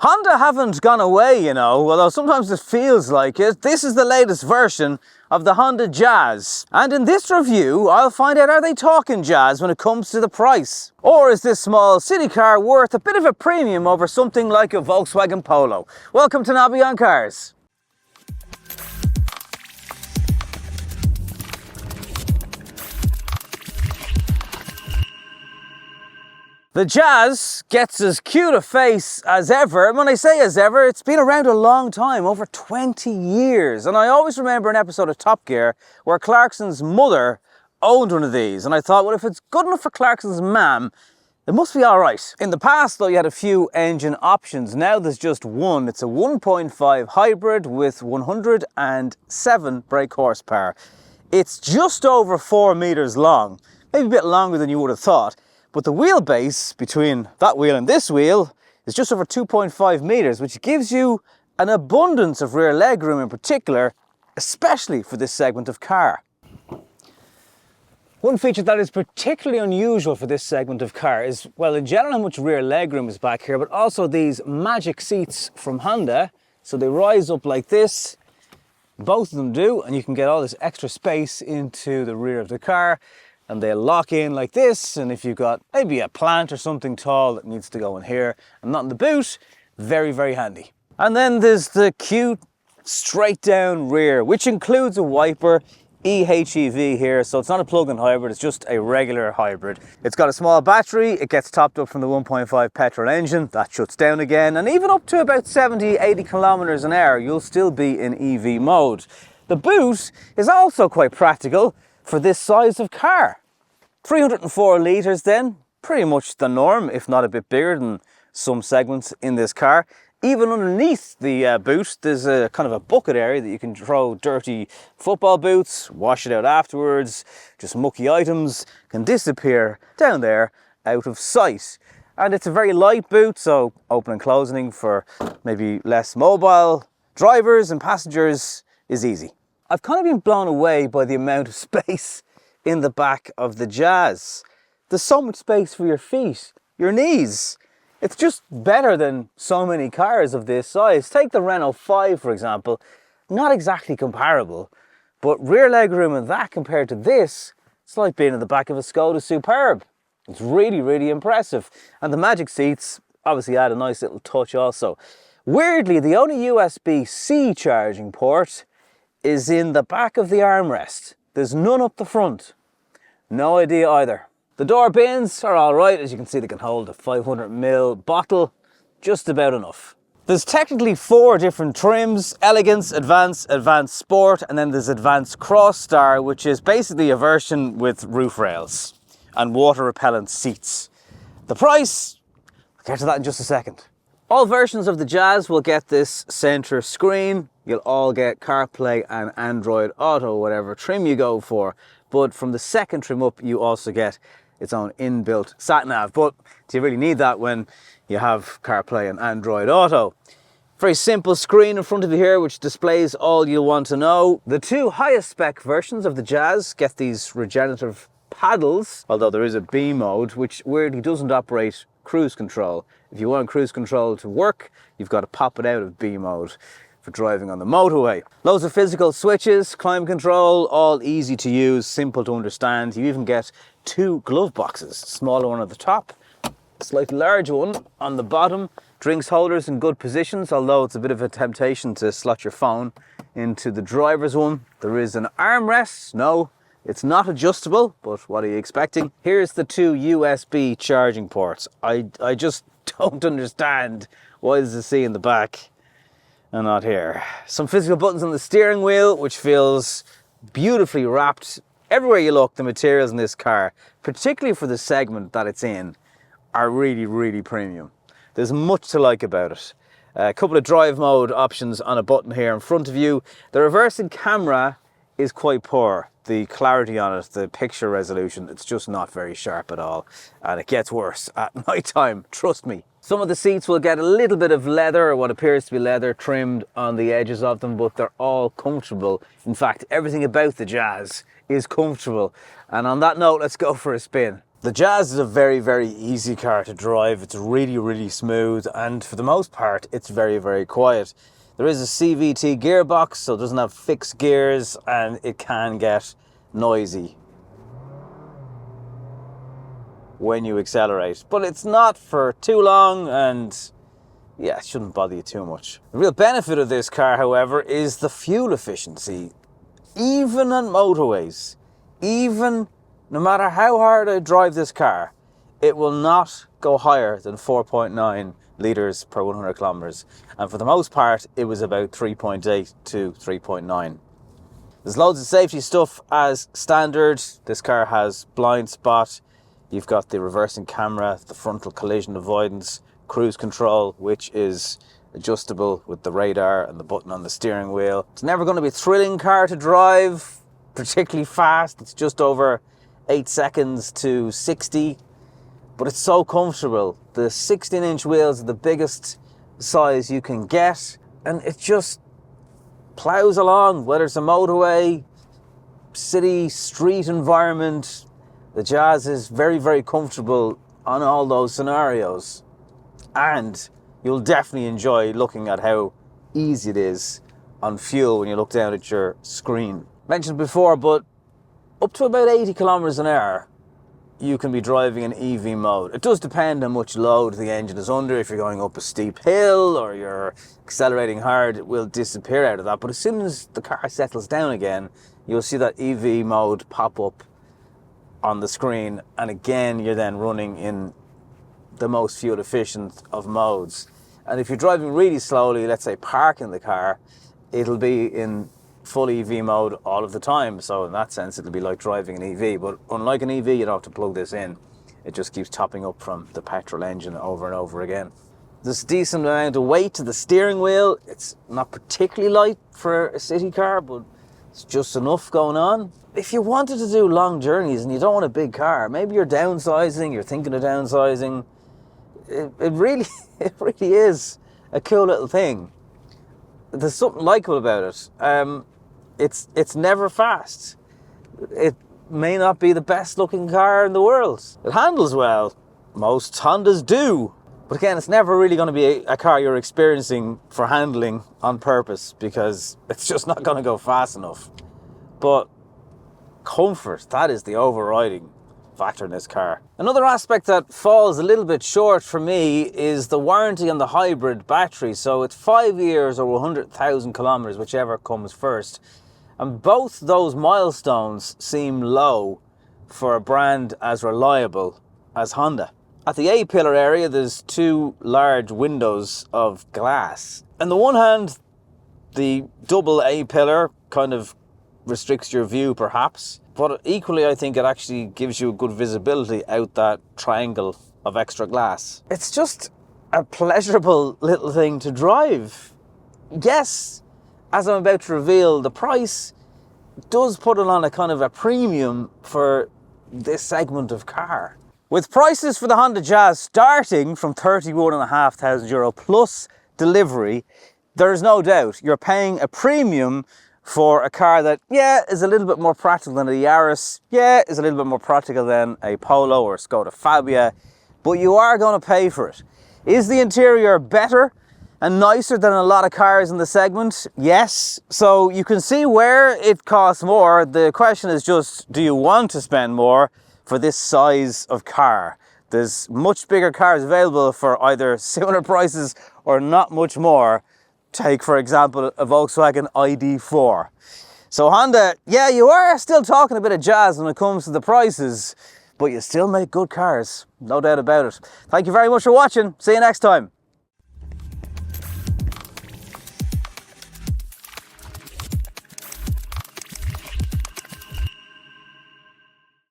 Honda haven't gone away, you know, although sometimes it feels like it. This is the latest version of the Honda Jazz. And in this review, I'll find out, are they talking jazz when it comes to the price? Or is this small city car worth a bit of a premium over something like a Volkswagen Polo? Welcome to Nobby on Cars. The Jazz gets as cute a face as ever. And when I say as ever, it's been around a long time, over 20 years. And I always remember an episode of Top Gear where Clarkson's mother owned one of these. And I thought, well, if it's good enough for Clarkson's mam, it must be all right. In the past, though, you had a few engine options. Now there's just one. It's a 1.5 hybrid with 107 brake horsepower. It's just over 4 meters long, maybe a bit longer than you would have thought. But the wheelbase between that wheel and this wheel is just over 2.5 meters, which gives you an abundance of rear legroom in particular, especially for this segment of car. One feature that is particularly unusual for this segment of car is, well, in general, how much rear legroom is back here, but also these magic seats from Honda. So they rise up like this. Both of them do, and you can get all this extra space into the rear of the car. And they lock in like this, and if you've got maybe a plant or something tall that needs to go in here and not in the boot, very, very handy. And then there's the cute straight down rear, which includes a wiper, EHEV here, so it's not a plug-in hybrid, it's just a regular hybrid. It's got a small battery, it gets topped up from the 1.5 petrol engine, that shuts down again, and even up to about 70, 80 kilometers an hour, you'll still be in EV mode. The boot is also quite practical for this size of car. 304 litres then, pretty much the norm, if not a bit bigger than some segments in this car. Even underneath the boot, there's a kind of a bucket area that you can throw dirty football boots, wash it out afterwards, just mucky items can disappear down there out of sight. And it's a very light boot, so open and closing for maybe less mobile drivers and passengers is easy. I've kind of been blown away by the amount of space in the back of the Jazz. There's so much space for your feet, your knees. It's just better than so many cars of this size. Take the Renault 5, for example. Not exactly comparable, but rear legroom in that compared to this, it's like being in the back of a Skoda Superb. It's really, really impressive. And the magic seats obviously add a nice little touch also. Weirdly, the only USB-C charging port is in the back of the armrest. There's none up the front. No idea either. The door bins are all right. As you can see, they can hold a 500ml bottle, just about enough. There's technically 4 different trims: Elegance, Advanced, Advanced Sport, and then there's Advanced Crosstar, which is basically a version with roof rails and water repellent seats. The price, I'll get to that in just a second. All versions of the Jazz will get this center screen. You'll all get CarPlay and Android Auto, whatever trim you go for. But from the second trim up, you also get its own inbuilt sat-nav. But do you really need that when you have CarPlay and Android Auto? Very simple screen in front of you here, which displays all you'll want to know. The 2 highest spec versions of the Jazz get these regenerative paddles, although there is a B mode, which weirdly doesn't operate cruise control. If you want cruise control to work, you've got to pop it out of B mode for driving on the motorway. Loads of physical switches, climate control, all easy to use, simple to understand. You even get 2 glove boxes, smaller one at the top, slightly larger one on the bottom. Drinks holders in good positions, although it's a bit of a temptation to slot your phone into the driver's one. There is an armrest. No, it's not adjustable, but what are you expecting? Here's the 2 USB charging ports. I just don't understand why there's a C in the back and not here. Some physical buttons on the steering wheel, which feels beautifully wrapped. Everywhere you look, the materials in this car, particularly for the segment that it's in, are really, really premium. There's much to like about it. A couple of drive mode options on a button here in front of you. The reversing camera is quite poor. The clarity on it, the picture resolution, it's just not very sharp at all. And it gets worse at night time, trust me. Some of the seats will get a little bit of leather, or what appears to be leather, trimmed on the edges of them, but they're all comfortable. In fact, everything about the Jazz is comfortable. And on that note, let's go for a spin. The Jazz is a very, very easy car to drive. It's really, really smooth, and for the most part, it's very, very quiet. There is a CVT gearbox, so it doesn't have fixed gears, and it can get noisy when you accelerate. But it's not for too long, and yeah, it shouldn't bother you too much. The real benefit of this car, however, is the fuel efficiency. Even on motorways, no matter how hard I drive this car, it will not go higher than 4.9 litres per 100 kilometres. And for the most part, it was about 3.8 to 3.9. There's loads of safety stuff as standard. This car has blind spot. You've got the reversing camera, the frontal collision avoidance, cruise control, which is adjustable with the radar and the button on the steering wheel. It's never going to be a thrilling car to drive, particularly fast. It's just over 8 seconds to 60, but it's so comfortable. The 16-inch wheels are the biggest size you can get, and it just plows along, whether it's a motorway, city, street environment. The Jazz is very, very comfortable on all those scenarios, and you'll definitely enjoy looking at how easy it is on fuel when you look down at your screen. Mentioned before, but up to about 80 kilometers an hour, you can be driving in EV mode. It does depend how much load the engine is under. If you're going up a steep hill or you're accelerating hard, it will disappear out of that. But as soon as the car settles down again, you'll see that EV mode pop up on the screen. And again, you're then running in the most fuel efficient of modes. And if you're driving really slowly, let's say parking the car, it'll be in full EV mode all of the time. So in that sense, it'll be like driving an EV. But unlike an EV, you don't have to plug this in. It just keeps topping up from the petrol engine over and over again. There's a decent amount of weight to the steering wheel. It's not particularly light for a city car, but it's just enough going on. If you wanted to do long journeys and you don't want a big car, maybe you're downsizing, you're thinking of downsizing, it really is a cool little thing. There's something likeable about it. It's never fast. It may not be the best looking car in the world. It handles well. Most Hondas do. But again, it's never really going to be a car you're experiencing for handling on purpose, because it's just not going to go fast enough. But comfort, that is the overriding factor in this car. Another aspect that falls a little bit short for me is the warranty on the hybrid battery. So it's 5 years or 100,000 kilometers, whichever comes first. And both those milestones seem low for a brand as reliable as Honda. At the A-pillar area, there's 2 large windows of glass. On the one hand, the double A-pillar kind of restricts your view perhaps, but equally I think it actually gives you a good visibility out that triangle of extra glass. It's just a pleasurable little thing to drive. Yes, as I'm about to reveal, the price does put it on a kind of a premium for this segment of car. With prices for the Honda Jazz starting from €31,500 plus delivery, there's no doubt you're paying a premium for a car that, yeah, is a little bit more practical than a Yaris, yeah, is a little bit more practical than a Polo or a Skoda Fabia, but you are going to pay for it. Is the interior better and nicer than a lot of cars in the segment? Yes. So you can see where it costs more. The question is just, do you want to spend more for this size of car? There's much bigger cars available for either similar prices or not much more. Take, for example, a Volkswagen ID4. So Honda, yeah, you are still talking a bit of jazz when it comes to the prices, but you still make good cars, no doubt about it. Thank you very much for watching. See you next time.